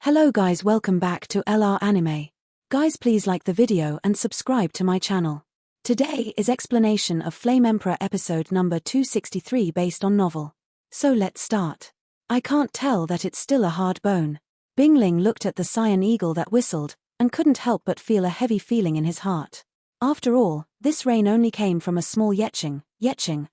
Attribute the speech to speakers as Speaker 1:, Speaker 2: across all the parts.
Speaker 1: Hello guys, welcome back to LR Anime. Guys, please like the video and subscribe to my channel. Today is explanation of Flame Emperor episode number 263 based on novel. So let's start. I can't tell that it's still a hard bone. Bingling looked at the cyan eagle that whistled, and couldn't help but feel a heavy feeling in his heart. After all, this rain only came from a small Yecheng,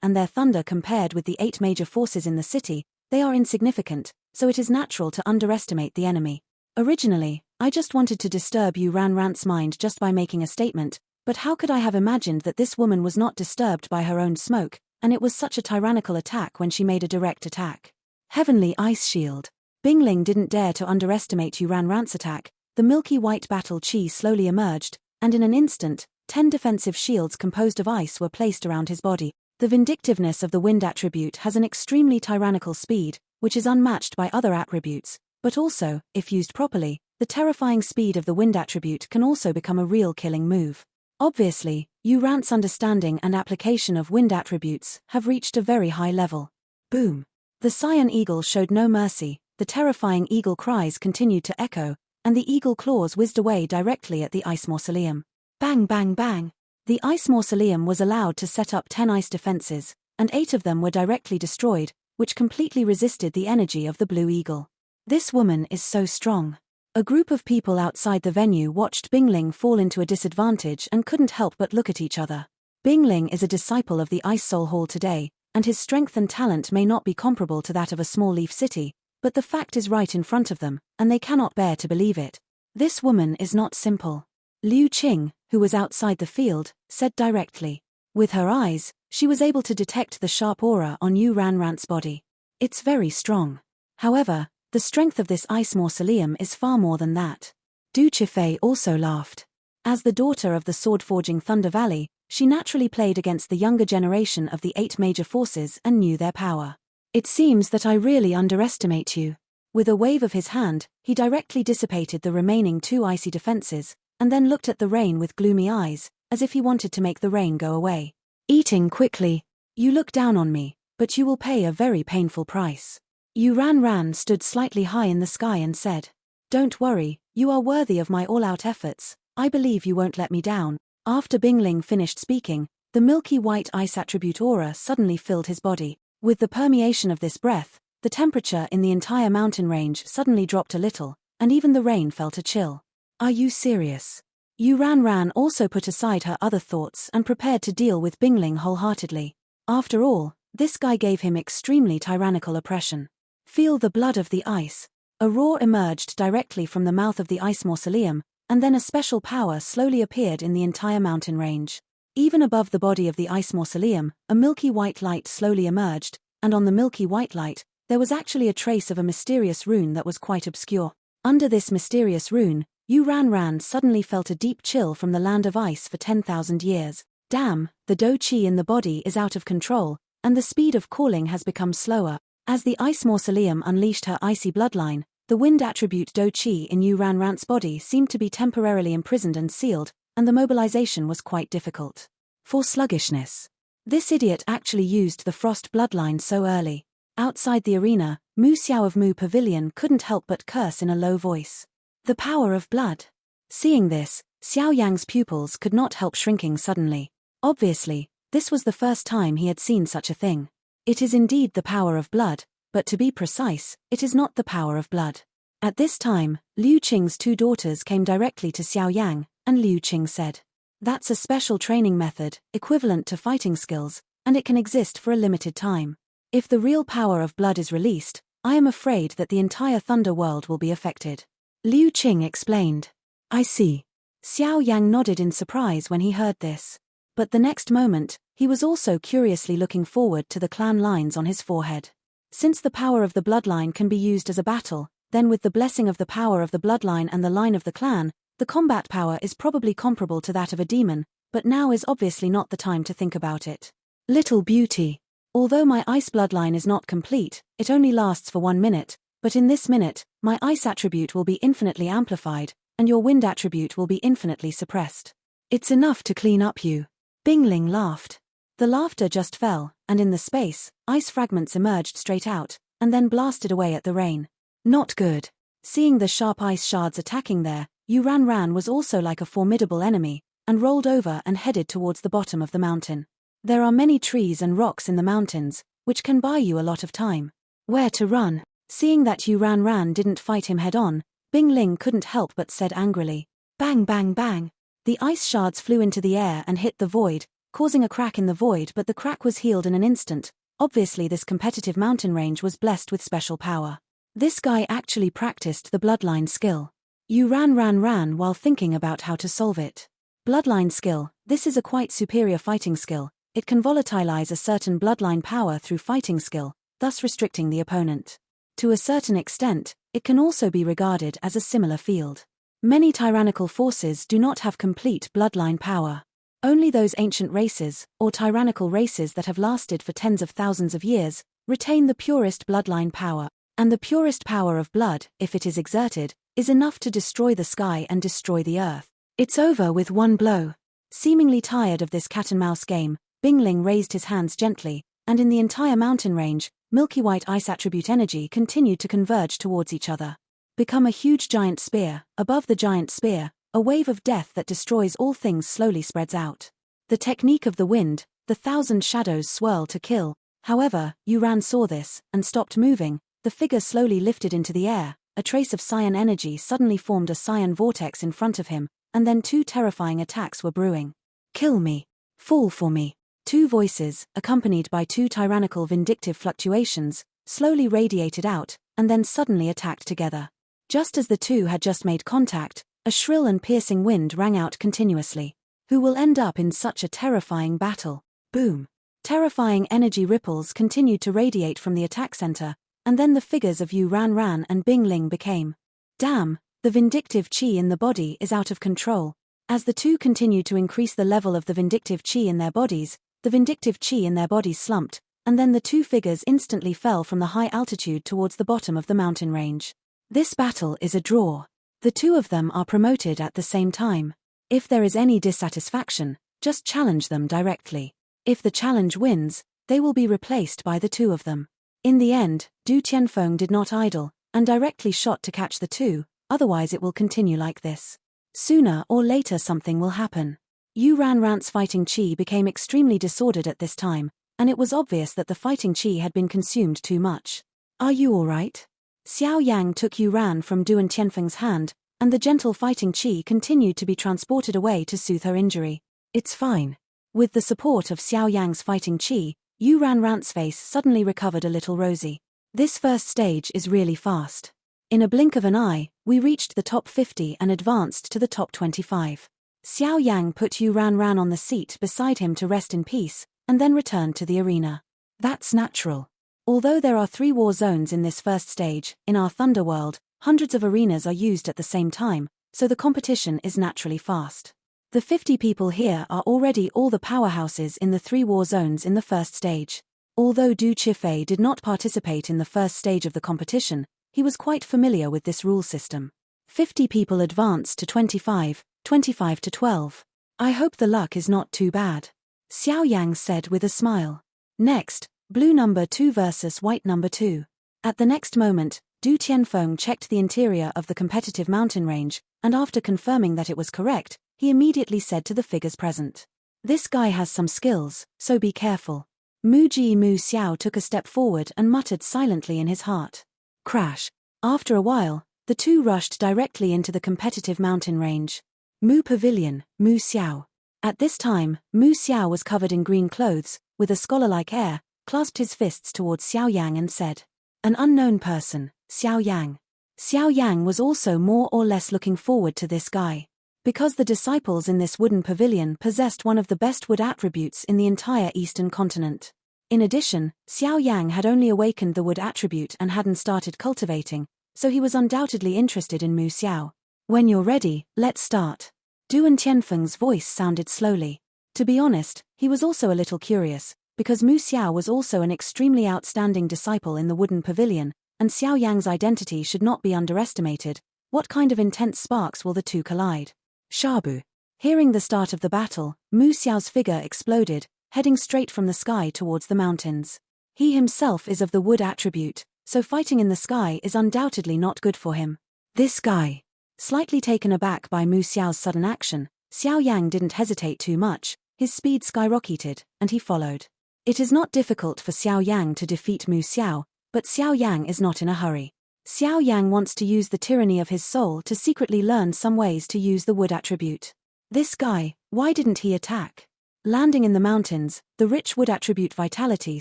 Speaker 1: and their thunder compared with the 8 major forces in the city, they are insignificant, so it is natural to underestimate the enemy. Originally, I just wanted to disturb Yu Ranran's mind just by making a statement, but how could I have imagined that this woman was not disturbed by her own smoke, and it was such a tyrannical attack when she made a direct attack. Heavenly Ice Shield. Bingling didn't dare to underestimate Yu Ranran's attack. The milky white battle chi slowly emerged, and in an instant, 10 defensive shields composed of ice were placed around his body. The vindictiveness of the wind attribute has an extremely tyrannical speed, which is unmatched by other attributes, but also, if used properly, the terrifying speed of the wind attribute can also become a real killing move. Obviously, Yu Ran's understanding and application of wind attributes have reached a very high level. Boom! The cyan eagle showed no mercy, the terrifying eagle cries continued to echo, and the eagle claws whizzed away directly at the ice mausoleum. Bang bang bang! The ice mausoleum was allowed to set up 10 ice defenses, and 8 of them were directly destroyed, which completely resisted the energy of the blue eagle. This woman is so strong. A group of people outside the venue watched Bingling fall into a disadvantage and couldn't help but look at each other. Bingling is a disciple of the Ice Soul Hall today, and his strength and talent may not be comparable to that of a small leaf city, but the fact is right in front of them, and they cannot bear to believe it. This woman is not simple. Liu Qing, who was outside the field, said directly. With her eyes, she was able to detect the sharp aura on Yu Ranran's body. It's very strong. However, the strength of this ice mausoleum is far more than that. Du Qifei also laughed. As the daughter of the sword-forging Thunder Valley, she naturally played against the younger generation of the 8 major forces and knew their power. It seems that I really underestimate you. With a wave of his hand, he directly dissipated the remaining 2 icy defenses, and then looked at the rain with gloomy eyes, as if he wanted to make the rain go away. Eating quickly. You look down on me, but you will pay a very painful price. Yu Ranran stood slightly high in the sky and said, "Don't worry, you are worthy of my all-out efforts, I believe you won't let me down." After Bingling finished speaking, the milky white ice attribute aura suddenly filled his body. With the permeation of this breath, the temperature in the entire mountain range suddenly dropped a little, and even the rain felt a chill. Are you serious? Yu Ranran also put aside her other thoughts and prepared to deal with Bingling wholeheartedly. After all, this guy gave him extremely tyrannical oppression. Feel the blood of the ice. A roar emerged directly from the mouth of the ice mausoleum, and then a special power slowly appeared in the entire mountain range. Even above the body of the ice mausoleum, a milky white light slowly emerged, and on the milky white light, there was actually a trace of a mysterious rune that was quite obscure. Under this mysterious rune, Yu Ranran suddenly felt a deep chill from the land of ice for 10,000 years. Damn, the do chi in the body is out of control, and the speed of calling has become slower. As the ice mausoleum unleashed her icy bloodline, the wind attribute do chi in Yu Ranran's body seemed to be temporarily imprisoned and sealed, and the mobilization was quite difficult. For sluggishness. This idiot actually used the frost bloodline so early. Outside the arena, Mu Xiao of Mu Pavilion couldn't help but curse in a low voice. The power of blood. Seeing this, Xiao Yang's pupils could not help shrinking suddenly. Obviously, this was the first time he had seen such a thing. It is indeed the power of blood, but to be precise, it is not the power of blood. At this time, Liu Qing's 2 daughters came directly to Xiao Yang, and Liu Qing said, "That's a special training method, equivalent to fighting skills, and it can exist for a limited time. If the real power of blood is released, I am afraid that the entire Thunder World will be affected." Liu Qing explained. "I see." Xiao Yang nodded in surprise when he heard this. But the next moment, he was also curiously looking forward to the clan lines on his forehead. Since the power of the bloodline can be used as a battle, then with the blessing of the power of the bloodline and the line of the clan, the combat power is probably comparable to that of a demon, but now is obviously not the time to think about it. Little beauty. Although my ice bloodline is not complete, it only lasts for 1 minute, but in this minute, my ice attribute will be infinitely amplified, and your wind attribute will be infinitely suppressed. It's enough to clean up you. Bingling laughed. The laughter just fell, and in the space, ice fragments emerged straight out, and then blasted away at the rain. Not good. Seeing the sharp ice shards attacking there, Ran was also like a formidable enemy, and rolled over and headed towards the bottom of the mountain. There are many trees and rocks in the mountains, which can buy you a lot of time. Where to run? Seeing that Ran didn't fight him head-on, Bing Ling couldn't help but said angrily. Bang bang bang! The ice shards flew into the air and hit the void, causing a crack in the void, but the crack was healed in an instant. Obviously this competitive mountain range was blessed with special power. This guy actually practiced the bloodline skill. Ran while thinking about how to solve it. Bloodline skill, this is a quite superior fighting skill. It can volatilize a certain bloodline power through fighting skill, thus restricting the opponent. To a certain extent, it can also be regarded as a similar field. Many tyrannical forces do not have complete bloodline power. Only those ancient races, or tyrannical races that have lasted for tens of thousands of years, retain the purest bloodline power, and the purest power of blood, if it is exerted, is enough to destroy the sky and destroy the earth. It's over with one blow. Seemingly tired of this cat-and-mouse game, Bing Ling raised his hands gently, and in the entire mountain range, milky white ice attribute energy continued to converge towards each other. Become a huge giant spear. Above the giant spear, a wave of death that destroys all things slowly spreads out. The technique of the wind, the thousand shadows swirl to kill. However, Ran saw this, and stopped moving. The figure slowly lifted into the air. A trace of cyan energy suddenly formed a cyan vortex in front of him, and then two terrifying attacks were brewing. Kill me. Fall for me. Two voices, accompanied by two tyrannical vindictive fluctuations, slowly radiated out, and then suddenly attacked together. Just as the two had just made contact, a shrill and piercing wind rang out continuously. Who will end up in such a terrifying battle? Boom. Terrifying energy ripples continued to radiate from the attack center, and then the figures of Ran and Bing Ling became. Damn, the vindictive chi in the body is out of control. As the two continued to increase the level of the vindictive chi in their bodies, the vindictive chi in their bodies slumped, and then the two figures instantly fell from the high altitude towards the bottom of the mountain range. This battle is a draw. The two of them are promoted at the same time. If there is any dissatisfaction, just challenge them directly. If the challenge wins, they will be replaced by the two of them. In the end, Du Tianfeng did not idle, and directly shot to catch the two, otherwise it will continue like this. Sooner or later something will happen. Ran's fighting chi became extremely disordered at this time, and it was obvious that the fighting chi had been consumed too much. Are you alright? Xiao Yang took Ran from Du Tianfeng's hand, and the gentle fighting chi continued to be transported away to soothe her injury. It's fine. With the support of Xiao Yang's fighting chi, Ran's face suddenly recovered a little rosy. This first stage is really fast. In a blink of an eye, we reached the top 50 and advanced to the top 25. Xiao Yang put Ran on the seat beside him to rest in peace, and then returned to the arena. That's natural. Although there are 3 war zones in this first stage, in our Thunder World, hundreds of arenas are used at the same time, so the competition is naturally fast. The 50 people here are already all the powerhouses in the 3 war zones in the first stage. Although Du Qifei did not participate in the first stage of the competition, he was quite familiar with this rule system. 50 people advance to 25, 25 to 12. I hope the luck is not too bad. Xiao Yang said with a smile. Next, blue number 2 versus white number 2. At the next moment, Du Tianfeng checked the interior of the competitive mountain range, and after confirming that it was correct, he immediately said to the figures present. This guy has some skills, so be careful. Mu Xiao took a step forward and muttered silently in his heart. Crash. After a while, the two rushed directly into the competitive mountain range. Mu Pavilion, Mu Xiao. At this time, Mu Xiao was covered in green clothes, with a scholar-like air, clasped his fists towards Xiao Yang and said, "An unknown person, Xiao Yang." Xiao Yang was also more or less looking forward to this guy. Because the disciples in this wooden pavilion possessed one of the best wood attributes in the entire eastern continent. In addition, Xiao Yang had only awakened the wood attribute and hadn't started cultivating, so he was undoubtedly interested in Mu Xiao. When you're ready, let's start. Du Tianfeng's voice sounded slowly. To be honest, he was also a little curious, because Mu Xiao was also an extremely outstanding disciple in the wooden pavilion, and Xiao Yang's identity should not be underestimated. What kind of intense sparks will the two collide? Shabu. Hearing the start of the battle, Mu Xiao's figure exploded, heading straight from the sky towards the mountains. He himself is of the wood attribute, so fighting in the sky is undoubtedly not good for him. This guy. Slightly taken aback by Mu Xiao's sudden action, Xiao Yang didn't hesitate too much, his speed skyrocketed, and he followed. It is not difficult for Xiao Yang to defeat Mu Xiao, but Xiao Yang is not in a hurry. Xiao Yang wants to use the tyranny of his soul to secretly learn some ways to use the wood attribute. This guy, why didn't he attack? Landing in the mountains, the rich wood attribute vitality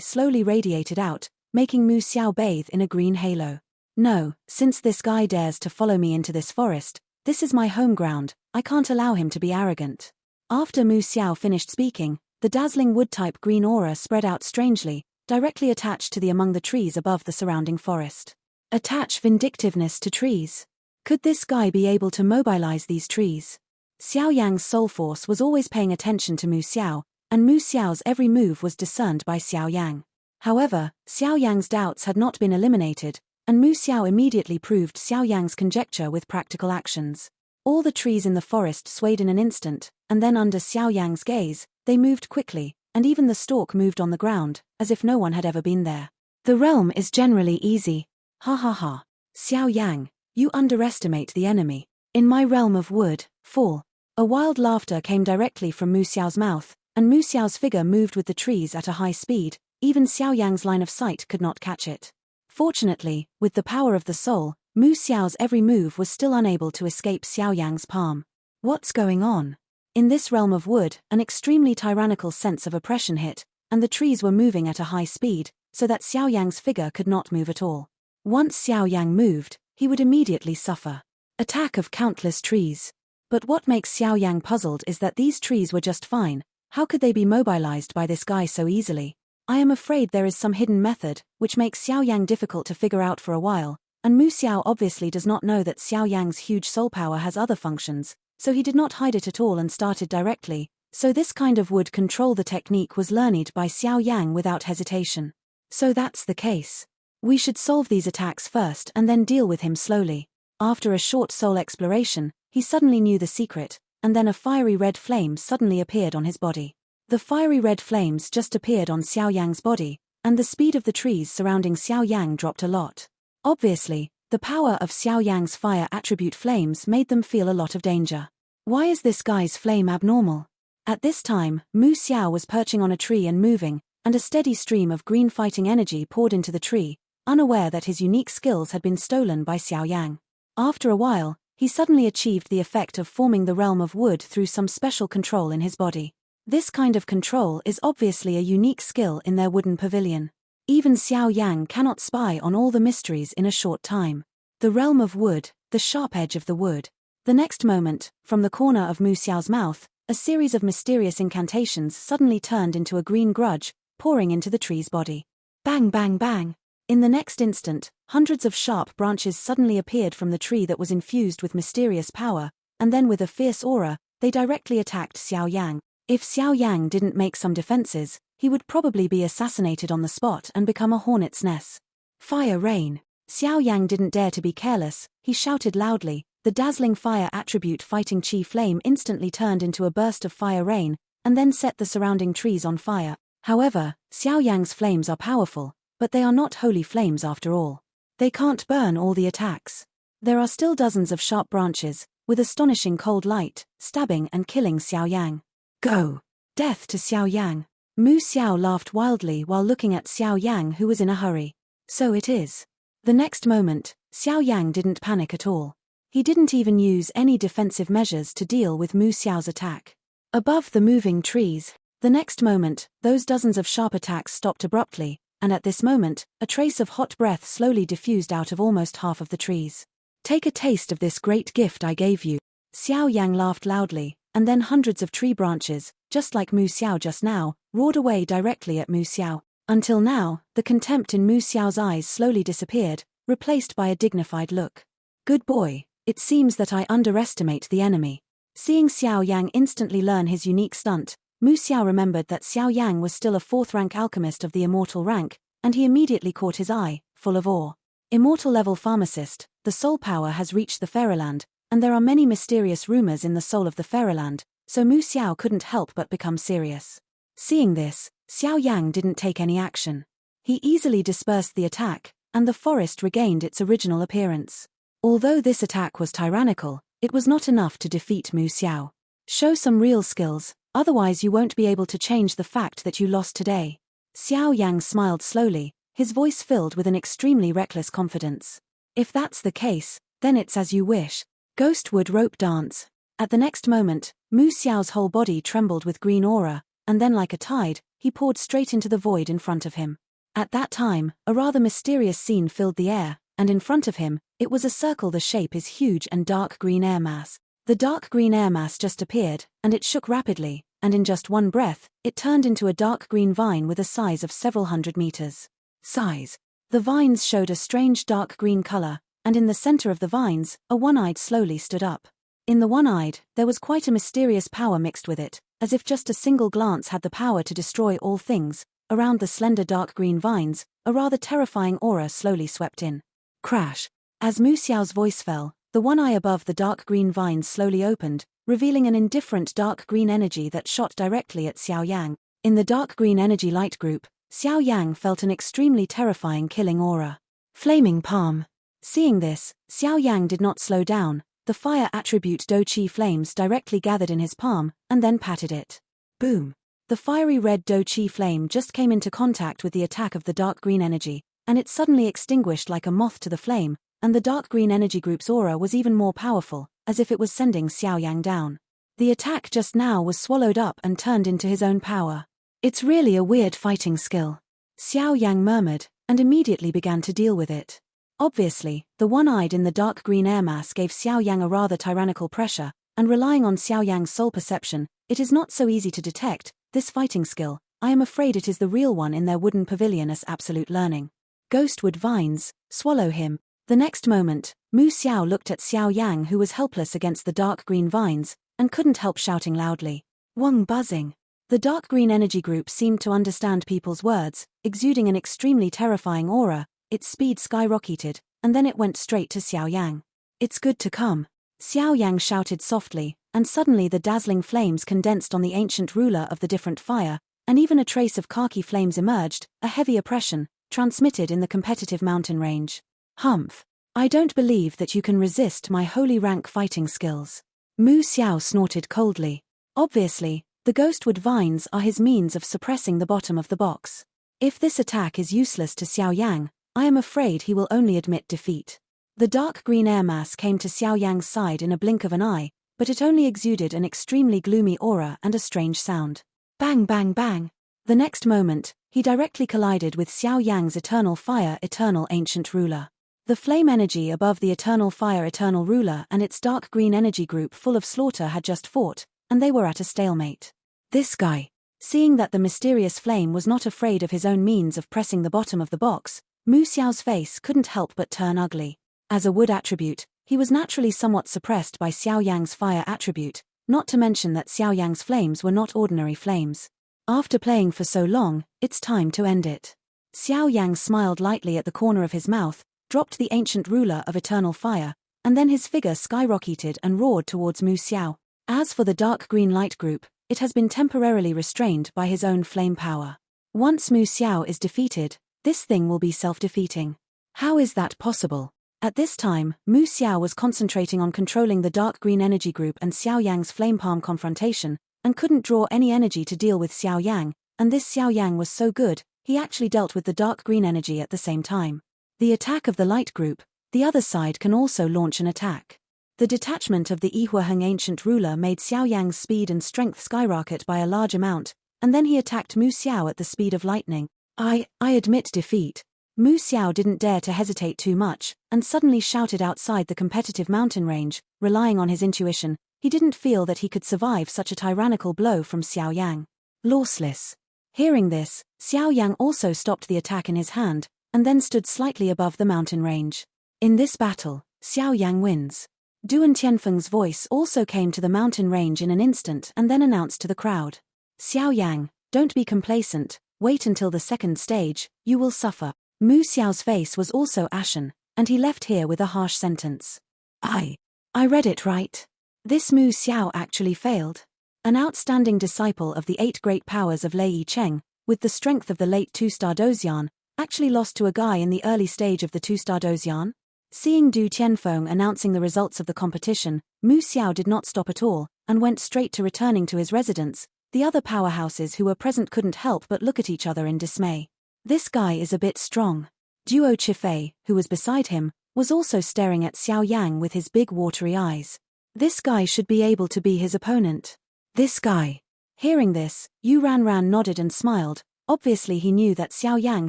Speaker 1: slowly radiated out, making Mu Xiao bathe in a green halo. No, since this guy dares to follow me into this forest, this is my home ground, I can't allow him to be arrogant. After Mu Xiao finished speaking, the dazzling wood-type green aura spread out strangely, directly attached to the among the trees above the surrounding forest. Attach vindictiveness to trees. Could this guy be able to mobilize these trees? Xiao Yang's soul force was always paying attention to Mu Xiao, and Mu Xiao's every move was discerned by Xiao Yang. However, Xiao Yang's doubts had not been eliminated, and Mu Xiao immediately proved Xiao Yang's conjecture with practical actions. All the trees in the forest swayed in an instant, and then under Xiao Yang's gaze, they moved quickly, and even the stalk moved on the ground, as if no one had ever been there. The realm is generally easy. Ha ha ha. Xiao Yang, you underestimate the enemy. In my realm of wood, fall. A wild laughter came directly from Mu Xiao's mouth, and Mu Xiao's figure moved with the trees at a high speed, even Xiao Yang's line of sight could not catch it. Fortunately, with the power of the soul, Mu Xiao's every move was still unable to escape Xiao Yang's palm. What's going on? In this realm of wood, an extremely tyrannical sense of oppression hit, and the trees were moving at a high speed, so that Xiao Yang's figure could not move at all. Once Xiao Yang moved, he would immediately suffer. Attack of countless trees. But what makes Xiao Yang puzzled is that these trees were just fine. How could they be mobilized by this guy so easily? I am afraid there is some hidden method, which makes Xiao Yang difficult to figure out for a while, and Mu Xiao obviously does not know that Xiao Yang's huge soul power has other functions, so he did not hide it at all and started directly, so this kind of wood control the technique was learned by Xiao Yang without hesitation. So that's the case. We should solve these attacks first and then deal with him slowly. After a short soul exploration, he suddenly knew the secret, and then a fiery red flame suddenly appeared on his body. The fiery red flames just appeared on Xiao Yang's body, and the speed of the trees surrounding Xiao Yang dropped a lot. Obviously, the power of Xiao Yang's fire attribute flames made them feel a lot of danger. Why is this guy's flame abnormal? At this time, Mu Xiao was perching on a tree and moving, and a steady stream of green fighting energy poured into the tree, unaware that his unique skills had been stolen by Xiao Yang. After a while, he suddenly achieved the effect of forming the realm of wood through some special control in his body. This kind of control is obviously a unique skill in their wooden pavilion. Even Xiao Yang cannot spy on all the mysteries in a short time. The realm of wood, the sharp edge of the wood. The next moment, from the corner of Mu Xiao's mouth, a series of mysterious incantations suddenly turned into a green grudge, pouring into the tree's body. Bang bang bang. In the next instant, hundreds of sharp branches suddenly appeared from the tree that was infused with mysterious power, and then with a fierce aura, they directly attacked Xiao Yang. If Xiao Yang didn't make some defenses, he would probably be assassinated on the spot and become a hornet's nest. Fire rain. Xiao Yang didn't dare to be careless, he shouted loudly. The dazzling fire attribute fighting chi flame instantly turned into a burst of fire rain, and then set the surrounding trees on fire. However, Xiao Yang's flames are powerful, but they are not holy flames after all. They can't burn all the attacks. There are still dozens of sharp branches, with astonishing cold light, stabbing and killing Xiao Yang. Go! Death to Xiao Yang. Mu Xiao laughed wildly while looking at Xiao Yang, who was in a hurry. So it is. The next moment, Xiao Yang didn't panic at all. He didn't even use any defensive measures to deal with Mu Xiao's attack. Above the moving trees, the next moment, those dozens of sharp attacks stopped abruptly, and at this moment, a trace of hot breath slowly diffused out of almost half of the trees. Take a taste of this great gift I gave you. Xiao Yang laughed loudly, and then hundreds of tree branches, just like Mu Xiao just now, roared away directly at Mu Xiao. Until now, the contempt in Mu Xiao's eyes slowly disappeared, replaced by a dignified look. Good boy, it seems that I underestimate the enemy. Seeing Xiao Yang instantly learn his unique stunt, Mu Xiao remembered that Xiao Yang was still a 4th-rank alchemist of the immortal rank, and he immediately caught his eye, full of awe. Immortal-level pharmacist, the soul power has reached the Fairyland, and there are many mysterious rumors in the soul of the Fairyland, so Mu Xiao couldn't help but become serious. Seeing this, Xiao Yang didn't take any action. He easily dispersed the attack, and the forest regained its original appearance. Although this attack was tyrannical, it was not enough to defeat Mu Xiao. Show some real skills, otherwise you won't be able to change the fact that you lost today. Xiao Yang smiled slowly, his voice filled with an extremely reckless confidence. If that's the case, then it's as you wish. Ghostwood rope dance. At the next moment, Mu Xiao's whole body trembled with green aura, and then like a tide, he poured straight into the void in front of him. At that time, a rather mysterious scene filled the air, and in front of him, it was a circle the shape is huge and dark green air mass. The dark green air mass just appeared, and it shook rapidly, and in just one breath, it turned into a dark green vine with a size of several hundred meters. Size. The vines showed a strange dark green color, and in the center of the vines, a one-eyed slowly stood up. In the one-eyed, there was quite a mysterious power mixed with it, as if just a single glance had the power to destroy all things. Around the slender dark green vines, a rather terrifying aura slowly swept in. Crash. As Mu Xiao's voice fell, the one eye above the dark green vines slowly opened, revealing an indifferent dark green energy that shot directly at Xiao Yang. In the dark green energy light group, Xiao Yang felt an extremely terrifying killing aura. Flaming palm. Seeing this, Xiao Yang did not slow down. The fire attribute Do Qi flames directly gathered in his palm, and then patted it. Boom. The fiery red Do Qi flame just came into contact with the attack of the dark green energy, and it suddenly extinguished like a moth to the flame, and the dark green energy group's aura was even more powerful, as if it was sending Xiao Yang down. The attack just now was swallowed up and turned into his own power. It's really a weird fighting skill. Xiao Yang murmured, and immediately began to deal with it. Obviously, the one-eyed in the dark green air mass gave Xiao Yang a rather tyrannical pressure, and relying on Xiao Yang's soul perception, it is not so easy to detect this fighting skill. I am afraid it is the real one in their wooden pavilion as absolute learning. Ghostwood vines, swallow him. The next moment, Mu Xiao looked at Xiao Yang, who was helpless against the dark green vines, and couldn't help shouting loudly. Wang buzzing. The dark green energy group seemed to understand people's words, exuding an extremely terrifying aura. Its speed skyrocketed, and then it went straight to Xiao Yang. It's good to come. Xiao Yang shouted softly, and suddenly the dazzling flames condensed on the ancient ruler of the different fire, and even a trace of khaki flames emerged, a heavy oppression, transmitted in the competitive mountain range. Humph. I don't believe that you can resist my holy rank fighting skills. Mu Xiao snorted coldly. Obviously, the ghostwood vines are his means of suppressing the bottom of the box. If this attack is useless to Xiao Yang, I am afraid he will only admit defeat. The dark green air mass came to Xiao Yang's side in a blink of an eye, but it only exuded an extremely gloomy aura and a strange sound. Bang bang bang. The next moment, he directly collided with Xiao Yang's eternal fire eternal ancient ruler. The flame energy above the eternal fire eternal ruler and its dark green energy group full of slaughter had just fought, and they were at a stalemate. This guy. Seeing that the mysterious flame was not afraid of his own means of pressing the bottom of the box, Mu Xiao's face couldn't help but turn ugly. As a wood attribute, he was naturally somewhat suppressed by Xiao Yang's fire attribute, not to mention that Xiao Yang's flames were not ordinary flames. After playing for so long, it's time to end it. Xiao Yang smiled lightly at the corner of his mouth, dropped the ancient ruler of eternal fire, and then his figure skyrocketed and roared towards Mu Xiao. As for the dark green light group, it has been temporarily restrained by his own flame power. Once Mu Xiao is defeated, this thing will be self-defeating. How is that possible? At this time, Mu Xiao was concentrating on controlling the dark green energy group and Xiao Yang's flame palm confrontation, and couldn't draw any energy to deal with Xiao Yang, and this Xiao Yang was so good, he actually dealt with the dark green energy at the same time. The attack of the light group, the other side can also launch an attack. The detachment of the Yihuaheng ancient ruler made Xiao Yang's speed and strength skyrocket by a large amount, and then he attacked Mu Xiao at the speed of lightning. I admit defeat. Mu Xiao didn't dare to hesitate too much, and suddenly shouted outside the competitive mountain range, relying on his intuition. He didn't feel that he could survive such a tyrannical blow from Xiao Yang. Lossless. Hearing this, Xiao Yang also stopped the attack in his hand, and then stood slightly above the mountain range. In this battle, Xiao Yang wins. Duan Tianfeng's voice also came to the mountain range in an instant and then announced to the crowd. Xiao Yang, don't be complacent. Wait until the second stage, you will suffer. Mu Xiao's face was also ashen, and he left here with a harsh sentence. I read it right. This Mu Xiao actually failed. An outstanding disciple of the 8 great powers of Lei Yi Cheng, with the strength of the late 2-star Dozian, actually lost to a guy in the early stage of the 2-star Dozian? Seeing Du Tianfeng announcing the results of the competition, Mu Xiao did not stop at all, and went straight to returning to his residence. The other powerhouses who were present couldn't help but look at each other in dismay. This guy is a bit strong. Duo Chifei, who was beside him, was also staring at Xiao Yang with his big watery eyes. This guy should be able to be his opponent. This guy. Hearing this, Yu Ranran nodded and smiled. Obviously he knew that Xiao Yang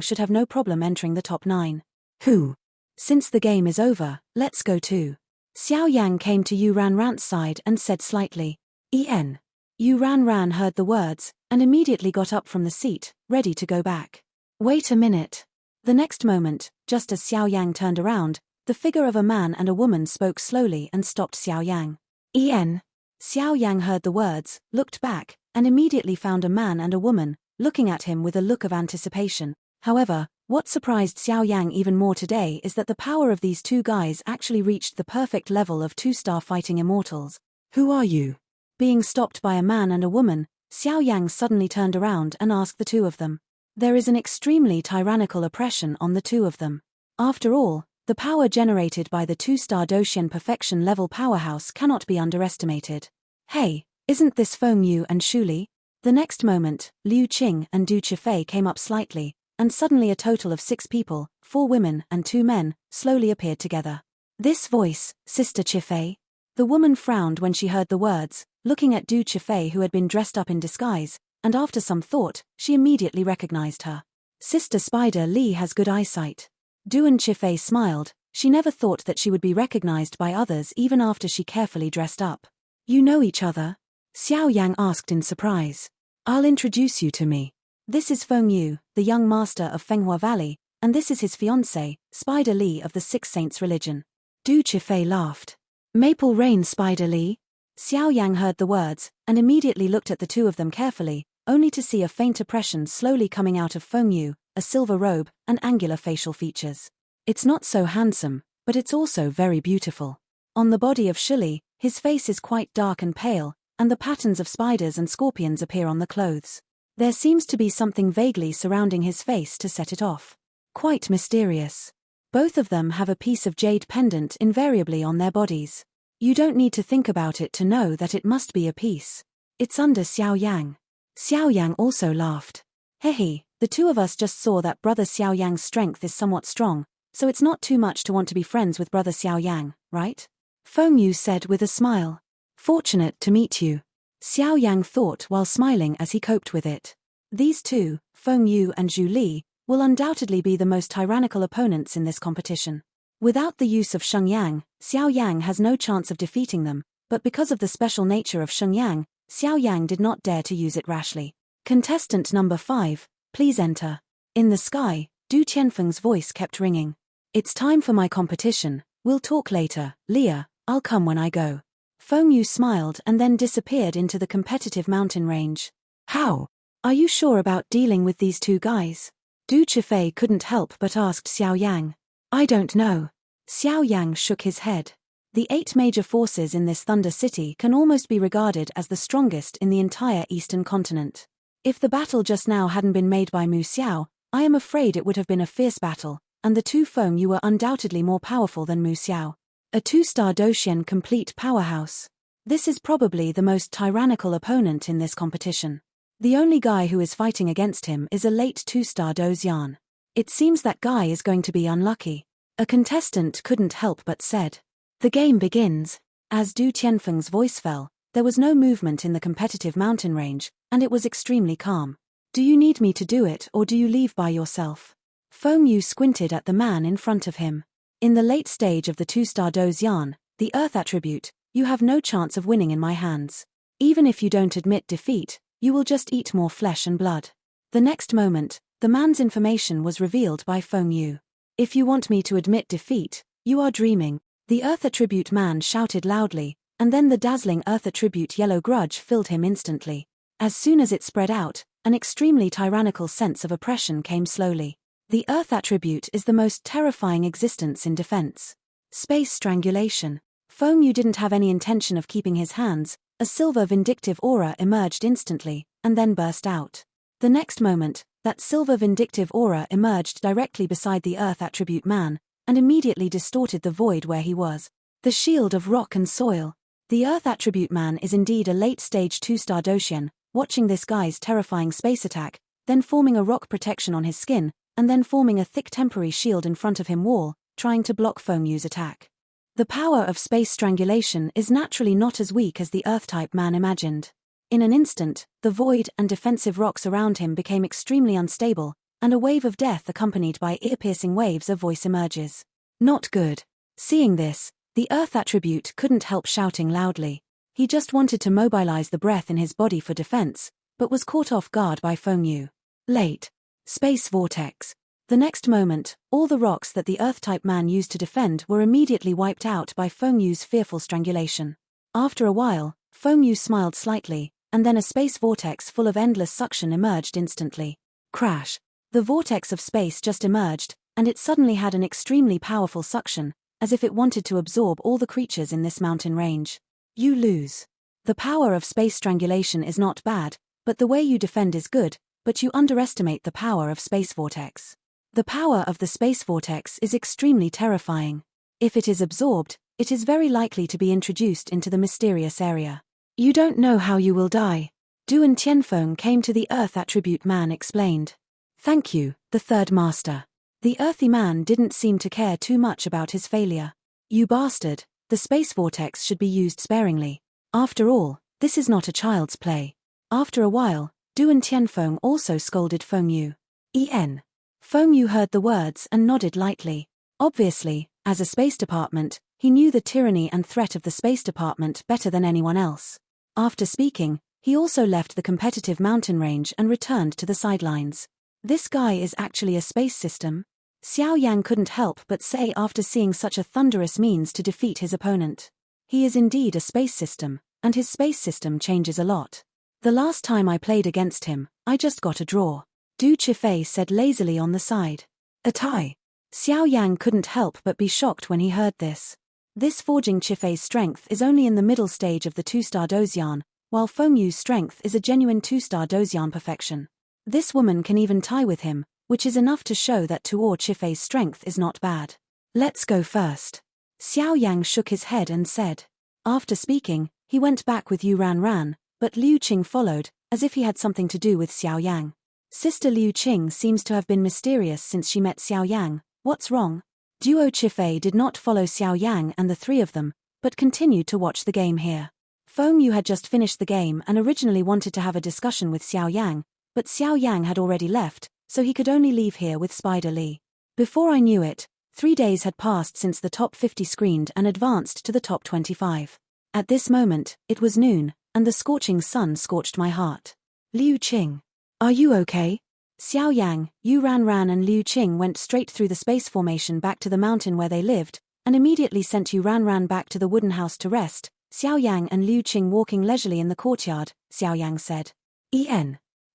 Speaker 1: should have no problem entering the top 9. Who? Since the game is over, let's go too. Xiao Yang came to Yu Ranran's side and said slightly, "En." Yu Ranran heard the words, and immediately got up from the seat, ready to go back. Wait a minute. The next moment, just as Xiao Yang turned around, the figure of a man and a woman spoke slowly and stopped Xiao Yang. En. Xiao Yang heard the words, looked back, and immediately found a man and a woman, looking at him with a look of anticipation. However, what surprised Xiao Yang even more today is that the power of these two guys actually reached the perfect level of 2-star fighting immortals. Who are you? Being stopped by a man and a woman, Xiao Yang suddenly turned around and asked the two of them. There is an extremely tyrannical oppression on the two of them. After all, the power generated by the 2-star Doshian perfection level powerhouse cannot be underestimated. Hey, isn't this Feng Yu and Shuli? The next moment, Liu Qing and Du Chifei came up slightly, and suddenly a total of 6 people, 4 women and 2 men, slowly appeared together. This voice, Sister Chifei? The woman frowned when she heard the words, looking at Du Chifei who had been dressed up in disguise, and after some thought, she immediately recognized her. Sister Spider Li has good eyesight. Duan Chifei smiled. She never thought that she would be recognized by others even after she carefully dressed up. You know each other? Xiao Yang asked in surprise. I'll introduce you to me. This is Feng Yu, the young master of Fenghua Valley, and this is his fiancée, Spider Li of the Six Saints religion. Du Chifei laughed. Maple Rain Spider Li? Xiao Yang heard the words, and immediately looked at the two of them carefully, only to see a faint oppression slowly coming out of Feng Yu, a silver robe, and angular facial features. It's not so handsome, but it's also very beautiful. On the body of Shuli, his face is quite dark and pale, and the patterns of spiders and scorpions appear on the clothes. There seems to be something vaguely surrounding his face to set it off. Quite mysterious. Both of them have a piece of jade pendant invariably on their bodies. You don't need to think about it to know that it must be a piece. It's under Xiao Yang. Xiao Yang also laughed. Hehe, the two of us just saw that brother Xiao Yang's strength is somewhat strong, so it's not too much to want to be friends with brother Xiao Yang, right? Feng Yu said with a smile. Fortunate to meet you. Xiao Yang thought while smiling as he coped with it. These two, Feng Yu and Zhu Li, will undoubtedly be the most tyrannical opponents in this competition. Without the use of Sheng Yang, Xiao Yang has no chance of defeating them, but because of the special nature of Sheng Yang, Xiao Yang did not dare to use it rashly. Contestant number 5, please enter. In the sky, Du Tianfeng's voice kept ringing. It's time for my competition, we'll talk later, Leah, I'll come when I go. Feng Yu smiled and then disappeared into the competitive mountain range. How? Are you sure about dealing with these two guys? Du Chifei couldn't help but asked Xiao Yang. I don't know. Xiao Yang shook his head. The 8 major forces in this Thunder City can almost be regarded as the strongest in the entire eastern continent. If the battle just now hadn't been made by Mu Xiao, I am afraid it would have been a fierce battle, and the two Feng Yu were undoubtedly more powerful than Mu Xiao. A 2-star Doshian complete powerhouse. This is probably the most tyrannical opponent in this competition. The only guy who is fighting against him is a late 2-star Dozian. It seems that guy is going to be unlucky. A contestant couldn't help but said. The game begins. As Du Tianfeng's voice fell, there was no movement in the competitive mountain range, and it was extremely calm. Do you need me to do it or do you leave by yourself? Feng Yu squinted at the man in front of him. In the late stage of the 2-star Dozian, the Earth attribute, you have no chance of winning in my hands. Even if you don't admit defeat, you will just eat more flesh and blood. The next moment, the man's information was revealed by Feng Yu. If you want me to admit defeat, you are dreaming. The Earth attribute man shouted loudly, and then the dazzling Earth attribute yellow grudge filled him instantly. As soon as it spread out, an extremely tyrannical sense of oppression came slowly. The Earth attribute is the most terrifying existence in defense. Space strangulation. Feng Yu didn't have any intention of keeping his hands. A silver vindictive aura emerged instantly, and then burst out. The next moment, that silver vindictive aura emerged directly beside the Earth attribute man, and immediately distorted the void where he was. The shield of rock and soil. The Earth attribute man is indeed a late-stage 2-star Doshian, watching this guy's terrifying space attack, then forming a rock protection on his skin, and then forming a thick temporary shield in front of him wall, trying to block Fengyu's attack. The power of space strangulation is naturally not as weak as the Earth-type man imagined. In an instant, the void and defensive rocks around him became extremely unstable, and a wave of death accompanied by ear-piercing waves of voice emerges. Not good. Seeing this, the Earth attribute couldn't help shouting loudly. He just wanted to mobilize the breath in his body for defense, but was caught off guard by Fengyu. Late. Space vortex. The next moment, all the rocks that the Earth-type man used to defend were immediately wiped out by Fengyu's fearful strangulation. After a while, Fengyu smiled slightly, and then a space vortex full of endless suction emerged instantly. Crash. The vortex of space just emerged, and it suddenly had an extremely powerful suction, as if it wanted to absorb all the creatures in this mountain range. You lose. The power of space strangulation is not bad, but the way you defend is good, but you underestimate the power of space vortex. The power of the space vortex is extremely terrifying. If it is absorbed, it is very likely to be introduced into the mysterious area. You don't know how you will die. Duan Tianfeng came to the Earth attribute man explained. Thank you, the third master. The earthy man didn't seem to care too much about his failure. You bastard, the space vortex should be used sparingly. After all, this is not a child's play. After a while, Duan Tianfeng also scolded Fengyu. Fengyu heard the words and nodded lightly. Obviously, as a space department, he knew the tyranny and threat of the space department better than anyone else. After speaking, he also left the competitive mountain range and returned to the sidelines. This guy is actually a space system? Xiao Yan couldn't help but say after seeing such a thunderous means to defeat his opponent. He is indeed a space system, and his space system changes a lot. The last time I played against him, I just got a draw. Du Chifei said lazily on the side. A tie. Xiao Yang couldn't help but be shocked when he heard this. This forging Chifei's strength is only in the middle stage of the 2-star Dozyan, while Fengyu's strength is a genuine 2-star Dozyan perfection. This woman can even tie with him, which is enough to show that Tuor Chifei's strength is not bad. Let's go first. Xiao Yang shook his head and said. After speaking, he went back with Yu Ran, but Liu Qing followed, as if he had something to do with Xiao Yang. Sister Liu Qing seems to have been mysterious since she met Xiao Yang. What's wrong? Duo Chifei did not follow Xiao Yang and the three of them, but continued to watch the game here. Fengyu had just finished the game and originally wanted to have a discussion with Xiao Yang, but Xiao Yang had already left, so he could only leave here with Spider Lee. Before I knew it, 3 days had passed since the top 50 screened and advanced to the top 25. At this moment, it was noon, and the scorching sun scorched my heart. Liu Qing. Are you okay? Xiao Yang, Yu Ran and Liu Qing went straight through the space formation back to the mountain where they lived, and immediately sent Yu Ran back to the wooden house to rest. Xiao Yang and Liu Qing walking leisurely in the courtyard, Xiao Yang said.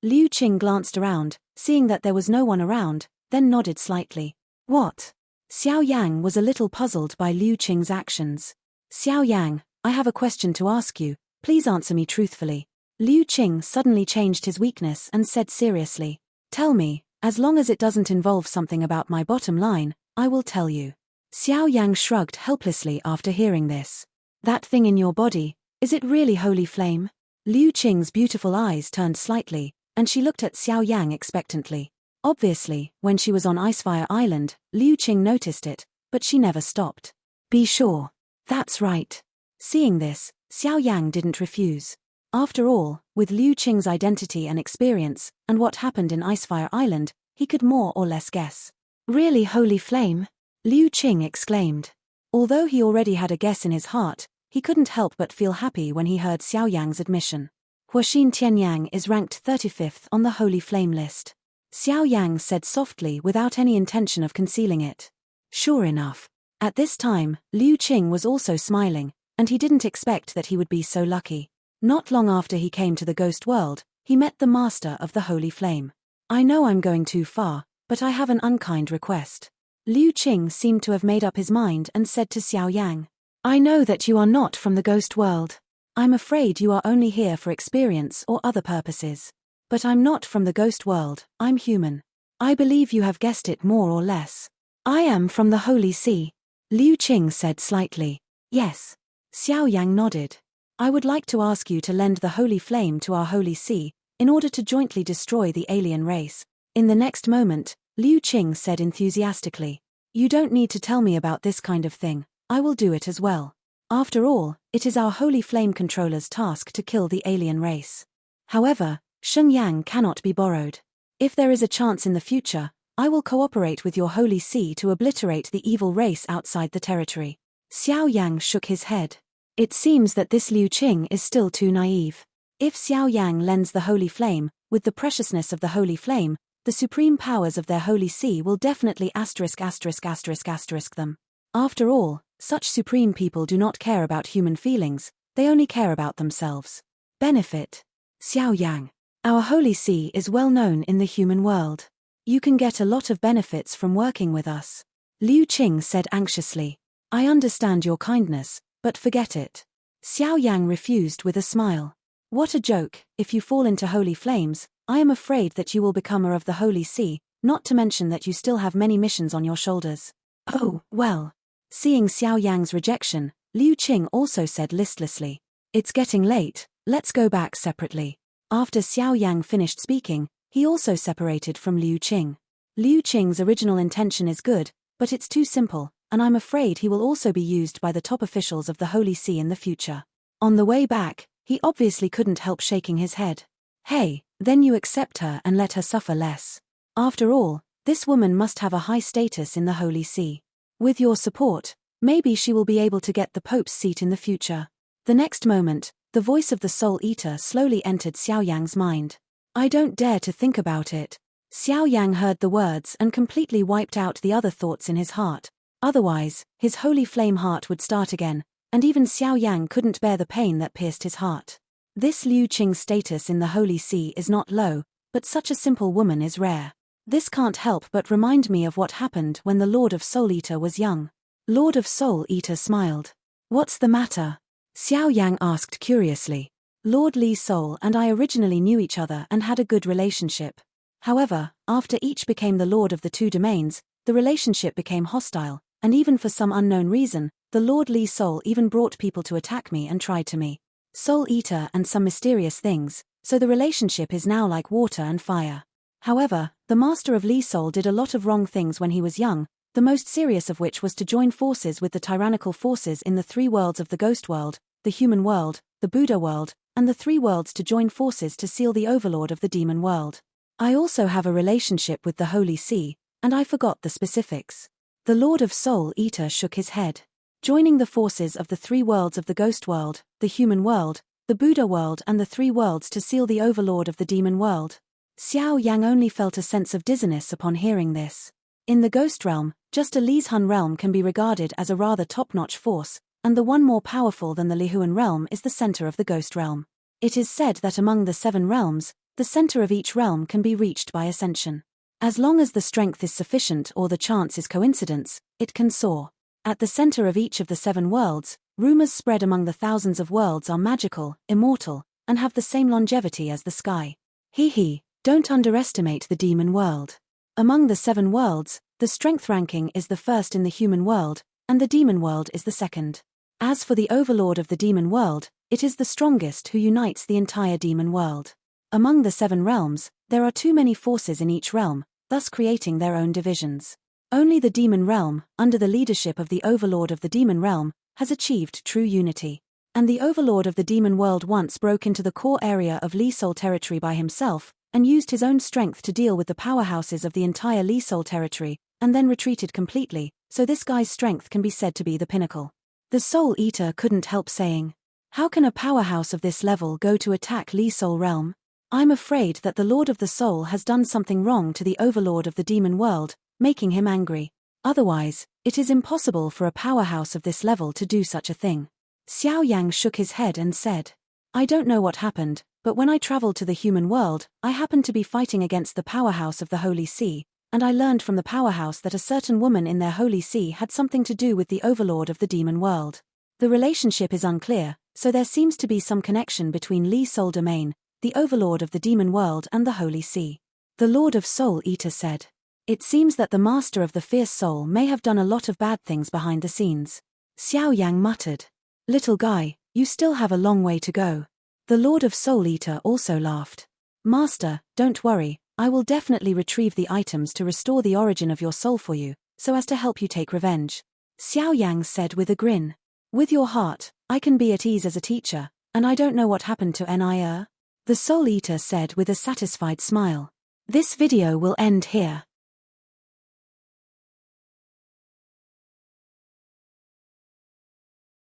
Speaker 1: Liu Qing glanced around, seeing that there was no one around, then nodded slightly. What? Xiao Yang was a little puzzled by Liu Qing's actions. Xiao Yang, I have a question to ask you, please answer me truthfully. Liu Qing suddenly changed his weakness and said seriously. Tell me, as long as it doesn't involve something about my bottom line, I will tell you. Xiao Yang shrugged helplessly after hearing this. That thing in your body, is it really holy flame? Liu Qing's beautiful eyes turned slightly, and she looked at Xiao Yang expectantly. Obviously, when she was on Icefire Island, Liu Qing noticed it, but she never stopped. Be sure. That's right. Seeing this, Xiao Yang didn't refuse. After all, with Liu Qing's identity and experience, and what happened in Icefire Island, he could more or less guess. Really holy flame? Liu Qing exclaimed. Although he already had a guess in his heart, he couldn't help but feel happy when he heard Xiao Yang's admission. Huaxin Tianyang is ranked 35th on the holy flame list. Xiao Yang said softly without any intention of concealing it. Sure enough. At this time, Liu Qing was also smiling, and he didn't expect that he would be so lucky. Not long after he came to the ghost world, he met the master of the holy flame. I know I'm going too far, but I have an unkind request. Liu Qing seemed to have made up his mind and said to Xiao Yang. I know that you are not from the ghost world. I'm afraid you are only here for experience or other purposes. But I'm not from the ghost world, I'm human. I believe you have guessed it more or less. I am from the Holy Sea. Liu Qing said slightly. Yes. Xiao Yang nodded. I would like to ask you to lend the holy flame to our Holy Sea, in order to jointly destroy the alien race. In the next moment, Liu Qing said enthusiastically. You don't need to tell me about this kind of thing, I will do it as well. After all, it is our holy flame controller's task to kill the alien race. However, Sheng Yang cannot be borrowed. If there is a chance in the future, I will cooperate with your Holy See to obliterate the evil race outside the territory. Xiao Yang shook his head. It seems that this Liu Qing is still too naive. If Xiao Yang lends the holy flame, with the preciousness of the holy flame, the supreme powers of their Holy See will definitely **** them. After all, such supreme people do not care about human feelings, they only care about themselves. Benefit. Xiao Yang. Our Holy See is well known in the human world. You can get a lot of benefits from working with us. Liu Qing said anxiously. I understand your kindness, but forget it. Xiao Yang refused with a smile. What a joke, if you fall into holy flames, I am afraid that you will become a of the Holy See, not to mention that you still have many missions on your shoulders. Oh, well. Seeing Xiao Yang's rejection, Liu Qing also said listlessly. It's getting late, let's go back separately. After Xiao Yang finished speaking, he also separated from Liu Qing. Liu Qing's original intention is good, but it's too simple, and I'm afraid he will also be used by the top officials of the Holy See in the future. On the way back, he obviously couldn't help shaking his head. Hey, then you accept her and let her suffer less. After all, this woman must have a high status in the Holy See. With your support, maybe she will be able to get the Pope's seat in the future. The next moment, the voice of the Soul Eater slowly entered Xiao Yang's mind. I don't dare to think about it. Xiao Yang heard the words and completely wiped out the other thoughts in his heart. Otherwise, his holy flame heart would start again, and even Xiao Yang couldn't bear the pain that pierced his heart. This Liu Qing's status in the Holy See is not low, but such a simple woman is rare. This can't help but remind me of what happened when the Lord of Soul Eater was young. Lord of Soul Eater smiled. What's the matter? Xiao Yang asked curiously. Lord Li Soul and I originally knew each other and had a good relationship. However, after each became the lord of the two domains, the relationship became hostile, and even for some unknown reason, the Lord Li Soul even brought people to attack me and tried to me. Soul Eater and some mysterious things, so the relationship is now like water and fire. However, the master of Li Soul did a lot of wrong things when he was young, the most serious of which was to join forces with the tyrannical forces in the three worlds of the ghost world, the human world, the Buddha world, and the three worlds to join forces to seal the overlord of the demon world. I also have a relationship with the Holy See, and I forgot the specifics. The Lord of Soul Eater shook his head. Joining the forces of the three worlds of the ghost world, the human world, the Buddha world and the three worlds to seal the overlord of the demon world. Xiao Yang only felt a sense of dizziness upon hearing this. In the ghost realm, just a Lizhun realm can be regarded as a rather top-notch force, and the one more powerful than the Lihuan realm is the center of the ghost realm. It is said that among the 7 realms, the center of each realm can be reached by ascension. As long as the strength is sufficient or the chance is coincidence, it can soar. At the center of each of the 7 worlds, rumors spread among the thousands of worlds are magical, immortal, and have the same longevity as the sky. Don't underestimate the demon world. Among the 7 worlds, the strength ranking is the first in the human world, and the demon world is the second. As for the overlord of the demon world, it is the strongest who unites the entire demon world. Among the 7 realms, there are too many forces in each realm, thus creating their own divisions. Only the demon realm, under the leadership of the overlord of the demon realm, has achieved true unity. And the overlord of the demon world once broke into the core area of Li Soul territory by himself, and used his own strength to deal with the powerhouses of the entire Li Soul territory, and then retreated completely, so this guy's strength can be said to be the pinnacle. The Soul Eater couldn't help saying, how can a powerhouse of this level go to attack Li Soul realm? I'm afraid that the Lord of the Soul has done something wrong to the overlord of the demon world, making him angry. Otherwise, it is impossible for a powerhouse of this level to do such a thing. Xiao Yang shook his head and said, I don't know what happened, but when I traveled to the human world, I happened to be fighting against the powerhouse of the Holy See, and I learned from the powerhouse that a certain woman in their Holy See had something to do with the overlord of the demon world. The relationship is unclear, so there seems to be some connection between Li Soul Domain, the overlord of the demon world and the Holy See. The Lord of Soul Eater said, It seems that the master of the fierce soul may have done a lot of bad things behind the scenes. Xiao Yan muttered. Little guy, you still have a long way to go. The Lord of Soul Eater also laughed. Master, don't worry, I will definitely retrieve the items to restore the origin of your soul for you, so as to help you take revenge. Xiao Yang said with a grin. With your heart, I can be at ease as a teacher, and I don't know what happened to Nia. The Soul Eater said with a satisfied smile. This video will end here.